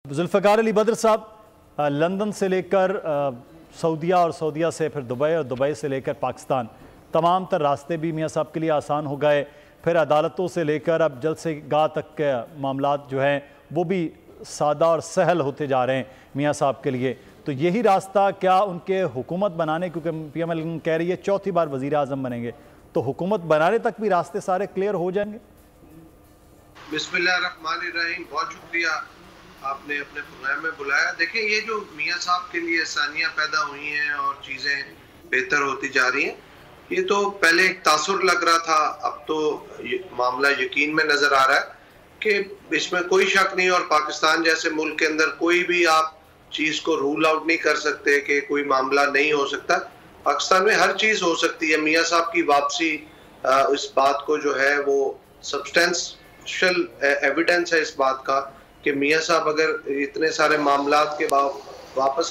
जुल्फ़िकार अली बद्र साहब, लंदन से लेकर सऊदीया और सऊदीया से फिर दुबई और दुबई से लेकर पाकिस्तान, तमाम तर रास्ते भी मियाँ साहब के लिए आसान हो गए। फिर अदालतों से लेकर अब जल्द से गाह तक के मामलात जो हैं वो भी सादा और सहल होते जा रहे हैं मियाँ साहब के लिए। तो यही रास्ता क्या उनके हुकूमत बनाने, क्योंकि PML कह रही है चौथी बार वज़ीर आज़म बनेंगे, तो हुकूमत बनाने तक भी रास्ते सारे क्लियर हो जाएंगे? बिस्मिल्लाहिर्रहमानिर्रहीम, बहुत शुक्रिया आपने अपने प्रोग्राम में बुलाया। देखिए, ये जो मियाँ साहब के लिए आसानियाँ पैदा हुई हैं और चीज़ें बेहतर होती जा रही हैं, ये तो पहले एक तासुर लग रहा था, अब तो मामला यकीन में नज़र आ रहा है कि इसमें कोई शक नहीं। और पाकिस्तान जैसे मुल्क के अंदर कोई भी आप चीज़ को रूल आउट नहीं कर सकते कि कोई मामला नहीं हो सकता। पाकिस्तान में हर चीज़ हो सकती है। मियाँ साहब की वापसी इस बात को जो है वो सब्सटेंशियल एविडेंस है इस बात का कि मियाँ साहब अगर इतने सारे मामलात के बाद वापस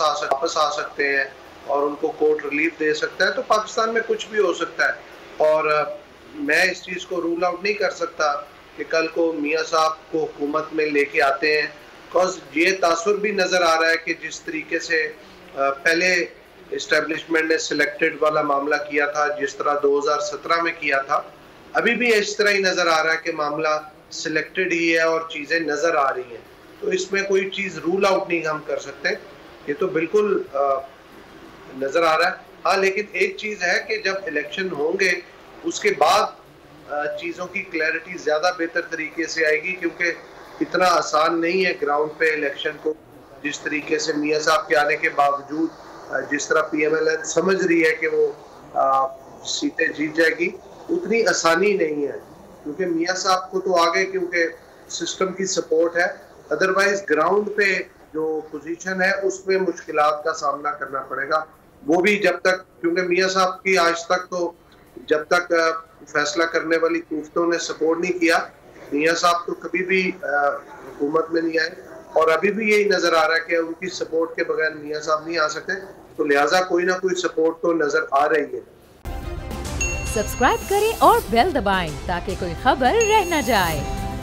आ सकते हैं और उनको कोर्ट रिलीफ दे सकता है, तो पाकिस्तान में कुछ भी हो सकता है। और मैं इस चीज़ को रूल आउट नहीं कर सकता कि कल को मियाँ साहब को हुकूमत में लेके आते हैं, बिकॉज ये तासुर भी नज़र आ रहा है कि जिस तरीके से पहले इस्टेब्लिशमेंट ने सिलेक्टेड वाला मामला किया था, जिस तरह 2017 में किया था, अभी भी इस तरह ही नज़र आ रहा है कि मामला सिलेक्टेड ही है और चीज़ें नज़र आ रही हैं। तो इसमें कोई चीज़ रूल आउट नहीं हम कर सकते, ये तो बिल्कुल नज़र आ रहा है। हाँ, लेकिन एक चीज़ है कि जब इलेक्शन होंगे उसके बाद चीज़ों की क्लैरिटी ज़्यादा बेहतर तरीके से आएगी, क्योंकि इतना आसान नहीं है ग्राउंड पे इलेक्शन को जिस तरीके से मियाँ साहब के आने के बावजूद जिस तरह PMLN समझ रही है कि वो सीटें जीत जाएगी, उतनी आसानी नहीं है। क्योंकि मियाँ साहब को तो आगे क्योंकि सिस्टम की सपोर्ट है, अदरवाइज ग्राउंड पे जो पोजीशन है उसमें मुश्किलात का सामना करना पड़ेगा। वो भी जब तक, क्योंकि मियाँ साहब की आज तक तो जब तक फैसला करने वाली कुव्वतों ने सपोर्ट नहीं किया, मियाँ साहब तो कभी भी हुकूमत में नहीं आए। और अभी भी यही नजर आ रहा है कि उनकी सपोर्ट के बगैर मियाँ साहब नहीं आ सकते, तो लिहाजा कोई ना कोई सपोर्ट तो नजर आ रही है। सब्सक्राइब करें और बेल दबाएं ताकि कोई खबर रह न जाए।